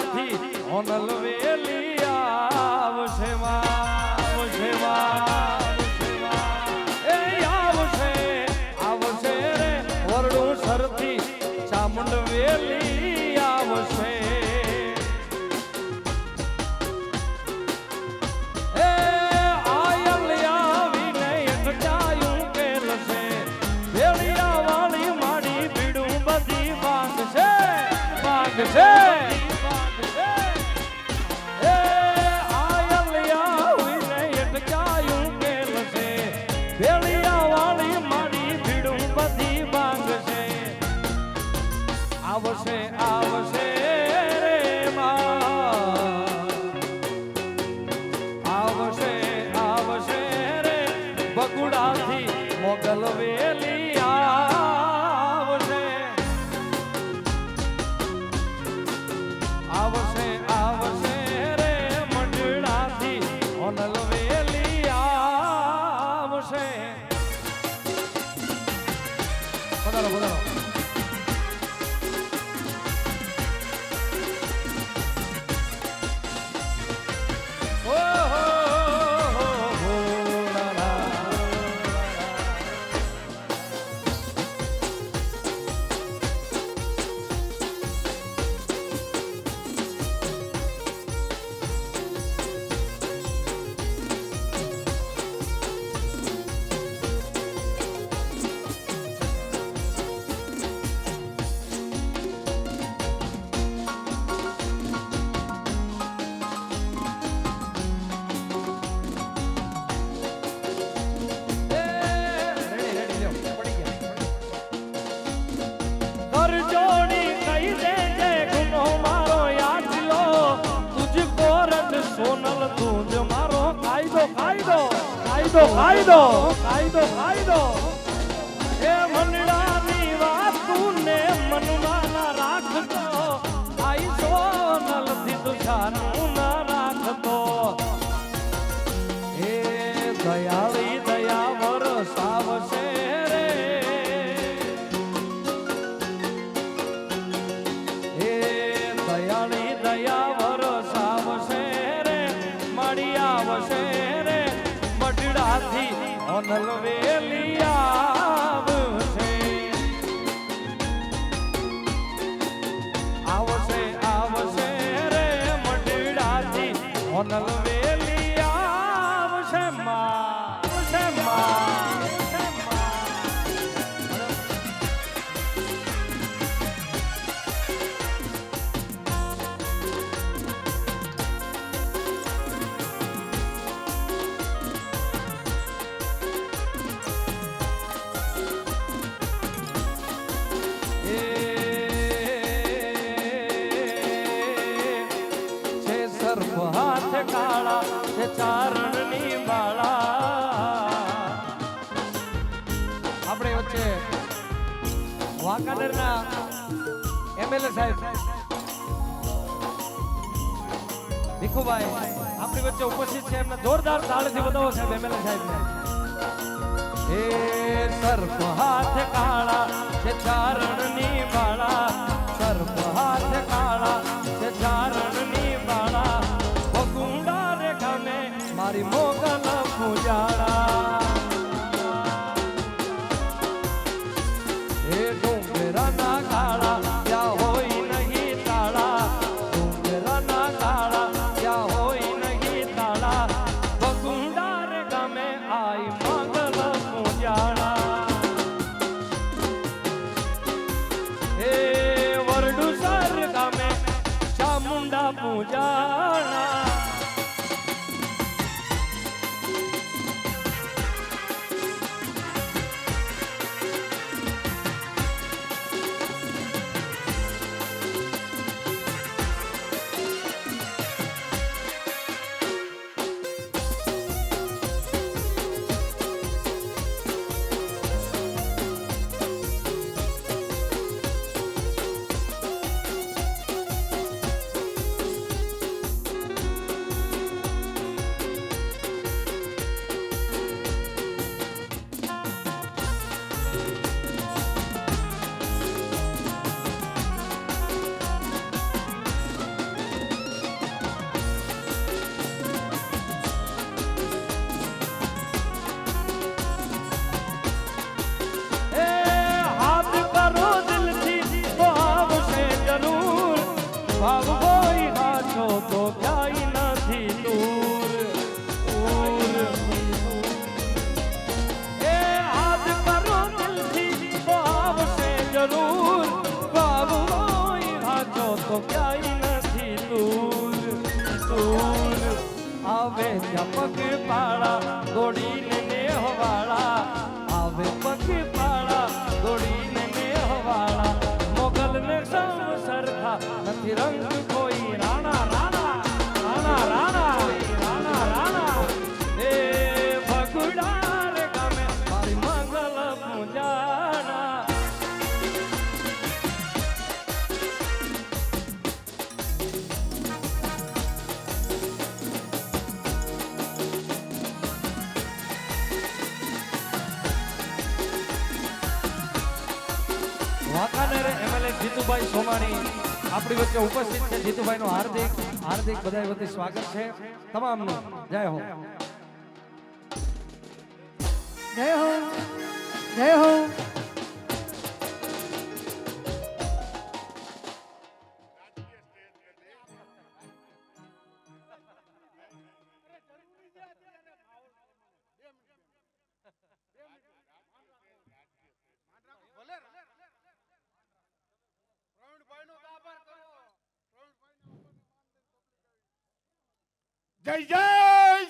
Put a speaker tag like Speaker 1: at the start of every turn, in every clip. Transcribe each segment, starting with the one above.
Speaker 1: બગુડાથી હોનલ વેલી આવશે આવશે એ આવશે આવશે રે વરડું સરથી ચામુંડ વેલી આવશે આવશે આવશે રે આવશે આવશે રે બગુડાથી મોગલ વેલી આવશે આવશે આવશે રે મંડળાથી હોનલ વેલી આવશે પધારો પધારો સોનલ તું મારો કાયદો કાયદો કાયદો કાયદો કાયદો કાયદો એ મંડળાની વાત તું ને મનમાં ના રાખતો આઈ સોનલ થી તુષાનું ના રાખતો એ દયાળી દયા વરસાવશે રે એ દયાળી દયા વરસાવશે આવશે રે મઢડાથી હોનલ વેલી આવશે આવશે આવશે રે મઢડાથી હોનલ વેલી આવશે આવશે હાથ કાળા છે ચારણની બાળા આપણે વચ્ચે વાંકાનેરના એમએલએ સાહેબ ભીખુભાઈ આપણી વચ્ચે ઉપસ્થિત છે એમને જોરદાર તાળીથી વધાવો સાહેબ એમએલએ સાહેબને એ સર્પ હાથ કાળા છે ચારણની બાળા સર્પ હાથ કાળા છે ચારણની બાળા બગુડા રે ગામે મારી મોગલ પૂજાળા એ ડુંગરાના કાળા ત્યાં હોય નહીં તાળા ડુંગરાના કાળા ત્યાં હોય નહીં તાળા બગુડા રે ગામે આઈ મોગલ પૂજાળા એ વરડુસર ગામે ચામુંડા પૂજાળા તો ક્યાંય નથી દૂર એ આજ કરો દિલથી તો આવશે જરૂર બાબુ હાચો તો ક્યાંય નથી દૂર આવે ત્યાં પગ પાળા દોડીને મેહવાળા આવે પગ પાળા દોડીને મેહવાળા મોગલ ને સમ સરખા નથી રંગ કોઈ રાણા રાણા રાણા રાણા રાણા રાણા એ ભગુડા રે ગામે મારી મંગલ પૂજાના વાંકાનેર એમએલએ જીતુભાઈ સોમાણી આપણી વચ્ચે ઉપસ્થિત છે. જીતુભાઈનું હાર્દિક બધા વતી સ્વાગત છે તમામનું. જય હો
Speaker 2: જય હો જય હો.
Speaker 3: જય જય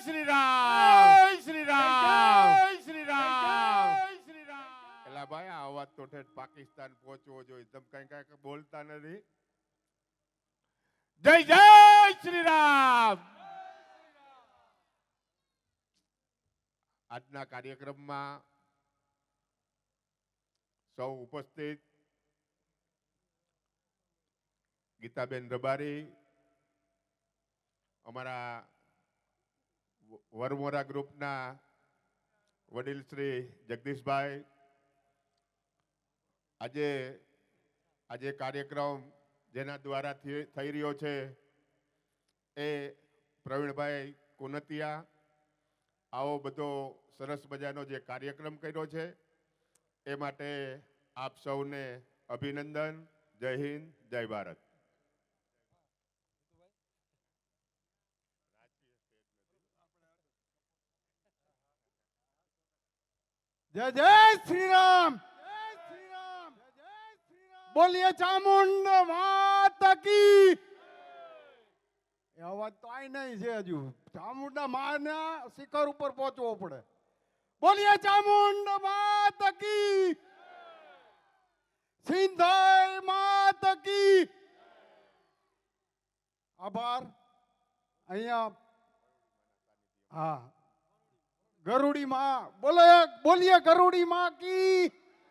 Speaker 3: શ્રી રામ જય શ્રી રામ જય શ્રી રામ શ્રી રામ. એલા ભાઈ આ અવાજ તો ઠેઠ પાકિસ્તાન પહોંચવો જોઈએ. તમે કઈ બોલતા નથી. જય જય શ્રી રામ. આજના કાર્યક્રમમાં સૌ ઉપસ્થિત ગીતાબેન રબારી, અમારા વરમોરા ગ્રુપના વડીલ શ્રી જગદીશભાઈ, આજે કાર્યક્રમ જેના દ્વારા થઈ રહ્યો છે એ પ્રવીણભાઈ કુનતિયા. આવો બધો સરસ મજાનો જે કાર્યક્રમ કર્યો છે એ માટે આપ સૌને અભિનંદન. જય હિન્દ, જય ભારત.
Speaker 4: जय जय श्री राम. बोलिए चामुंड माता की. अवाज तो आई नहीं है हजू. चामुंडा माने शिखर ऊपर पहुंचવો પડે. बोलिए चामुंड माता की. सिंधाई माता की. आभार. અહીંયા હા गरुड़ी माँ बोलिए गरुड़ी माँ की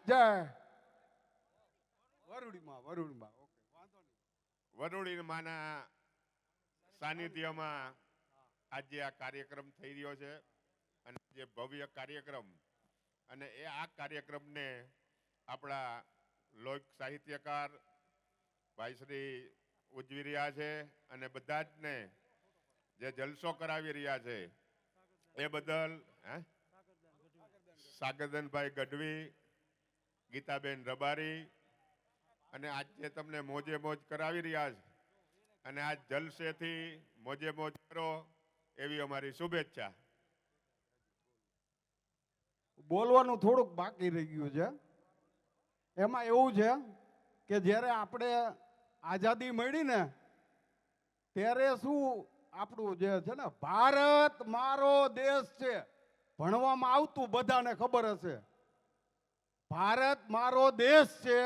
Speaker 4: जय. वरुड़ी माँ ओके वांधो नहीं.
Speaker 3: વરુડી માના સાનિધ્યમાં આજે આ કાર્યક્રમ થઈ રહ્યો છે અને જે ભવ્ય કાર્યક્રમ અને આ કાર્યક્રમને આપણા લોક સાહિત્યકાર ભાઈ શ્રી ઉજવી રહ્યા છે અને બધા જ ને જે જલસો કરાવી રહ્યા છે એ બદલ સાગરધનભાઈ ગઢવી, ગીતાબેન રબારી અને આજે તમને મોજે મોજ કરાવી રહ્યા છે અને આ જલસેથી મોજે મોજ કરો એવી અમારી શુભેચ્છા.
Speaker 4: બોલવાનું થોડુંક બાકી રહી ગયું છે. એમાં એવું છે કે જ્યારે આપણે આઝાદી મળી ને ત્યારે શું આપણું જે છે ને ભારત મારો દેશ છે ભણવામાં આવતું બધાને ખબર હશે. ભારત મારો દેશ છે,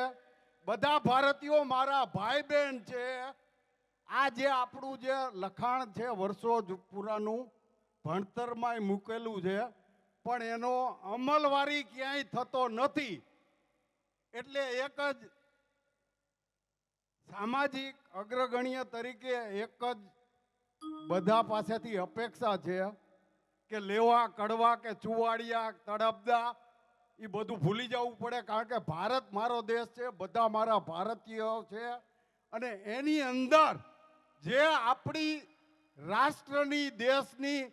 Speaker 4: બધા ભારતીયો મારા ભાઈ બહેન છે. આ જે આપણું જે લખાણ છે વર્ષો પુરાનું ભણતરમાં મૂકેલું છે પણ એનો અમલવારી ક્યાંય થતો નથી. એટલે એક જ સામાજિક અગ્રગણ્ય તરીકે એક જ બધા પાસેથી અપેક્ષા છે કે લેવા કડવા કે ચુવાડિયા તડપદા એ બધું ભૂલી જવું પડે. કારણ કે ભારત મારો દેશ છે, બધા મારા ભારતીયો છે અને એની અંદર જે આપણી રાષ્ટ્રની દેશની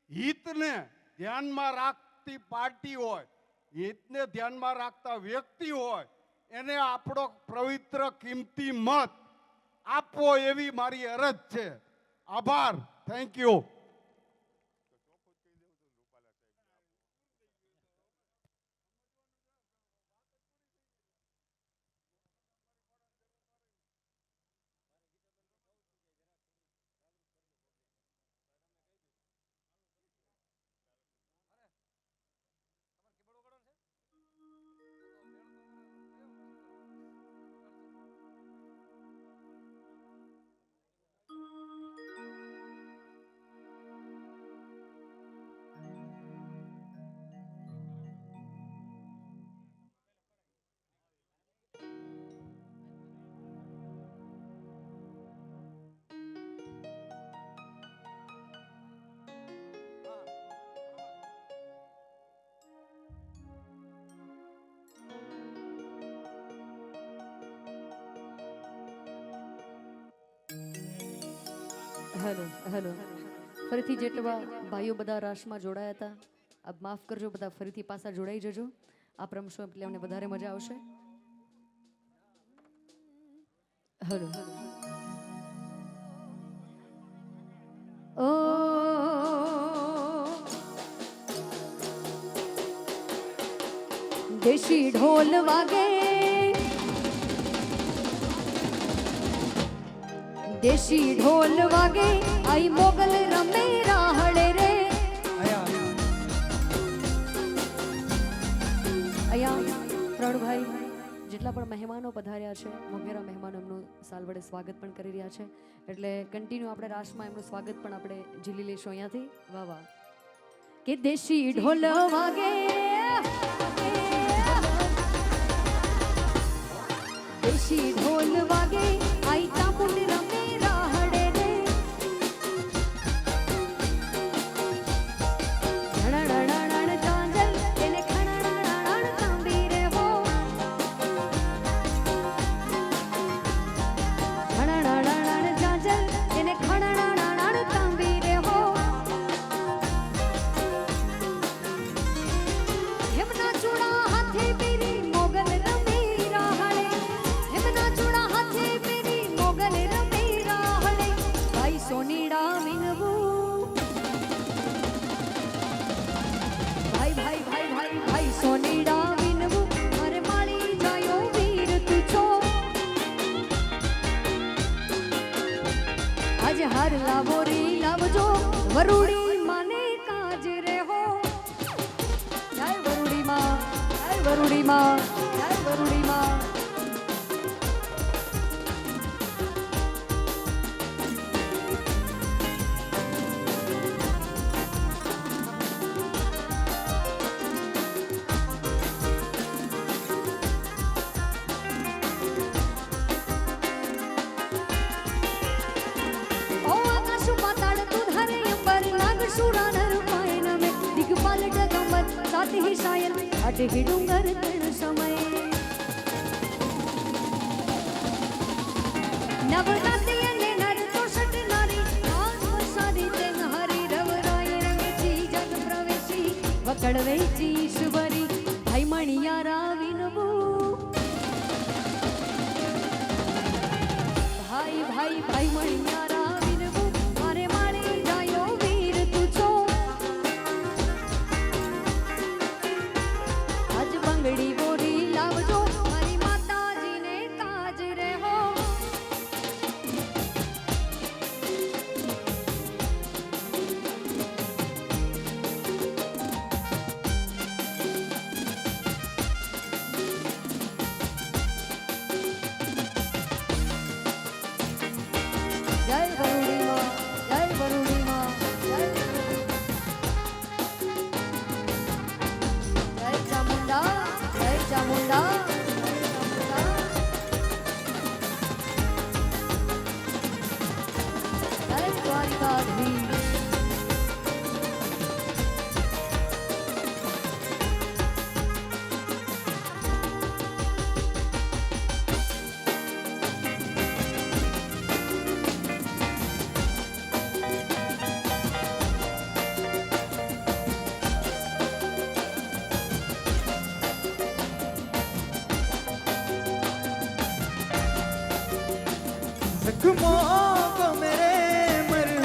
Speaker 4: હિતને ધ્યાનમાં રાખતી પાર્ટી હોય, હિતને ધ્યાનમાં રાખતા વ્યક્તિ હોય એને આપણો પવિત્ર કિંમતી મત આપવો એવી મારી અરજ છે. આભાર. Thank you.
Speaker 2: હેલો હેલો ફરીથી જેટલા ભાઈઓ બધા રાસમાં જોડાયા હતા આપ માફ કરજો, બધા ફરીથી પાછા જોડાઈ જજો. આ રમશો એટલે અમને વધારે મજા આવશે. હેલો ઓ દેશી ઢોલ વાગે, દેશી ઢોલ વાગે, આઈ મોગલ રમે રાહડે રે. અહીંયા પ્રણભાઈ જેટલા પણ મહેમાનો પધાર્યા છે, મોગેરા મહેમાનો એમનું સાલ વડે સ્વાગત પણ કરી રહ્યા છે, એટલે કન્ટિન્યુ આપણે રાસમાં એમનું સ્વાગત પણ આપણે ઝીલી લઈશું અહીંયાથી. વાહ વાહ. કે દેશી ઢોલ વાગે, દેશી ઢોલ વાગે, આઈ ચામુંડ રમે રાહડે રે. ધણધણ ચાંદલ એને ખણણ તાંબી રે હો, ધણધણ ચાંદલ એને ખણણ તાંબી રે હો. હેમના ચૂડા હાથે પેરી મોગલ રમે રાહડે, હેમના ચૂડા હાથે પેરી મોગલ રમે રાહડે, ભાઈ સોનીડા વિનવું, ભાઈ ભાઈ ભાઈ ભાઈ ભાઈ સોનીડા વિનવું, મારે માળી જાયો વીર તું છો. આજે હાર લાવો રે લાવજો, વરુડી માને કાજ રે હો. જય વરુડી માં, જય વરુડી માં, જય વરુડી માં. ઓ આકાશ પાતાળ તું ધરે અંબર, નાગ સુરા નર પાય નમે, દિગપાલ ડગંબર સાત હી શાયર, આઠ હી ડુંગર તણ સમય. નવરાત્રિ અને નર 64 નારી, નાગ વસારી તેન હરી, રવરાય રંગેચી જગ પ્રવેશી, વકડ વેચી ઈશ્વરી, ભાઈ મણિયારા વિનવું, ભાઈ ભાઈ ભાઈ મણિયારા વિનવું, મારે માળી જાયો વીર તું છો. આજ બંગડી બોરી લાવજો, મારી માતાજીને કાજ રે હો. જય વરુડી માં, જય વરુડી માં, જય વરુડી. જય ચામુંડા, જય ચામુંડા, જય દ્વારિકાધીશ.
Speaker 5: जख्मों को मेरे मरहम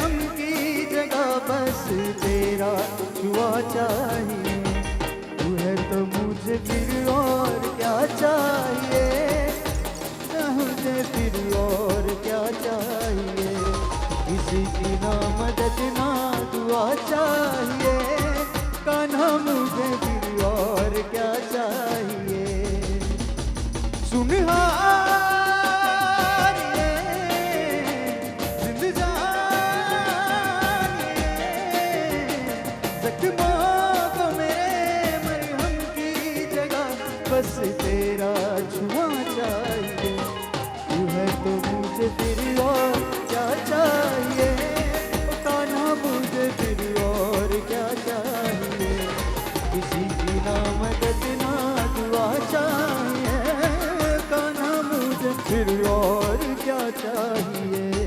Speaker 5: किसी की ना मदद ना दुआ चाहिए, कान्हा मुझे फिर और क्या चाहिए। सुनहारिए जिंदजानिए, जख्मों को मेरे मरहम की जगह बस तेरा छुआ चाहिए। तू है तो मुझे फिर और क्या चाहिए, कान्हा मुझे फिर और क्या चाहिए। किसी की ना मदद ना दुआ चाहिए, कान्हा मुझे फिर और क्या चाहिए।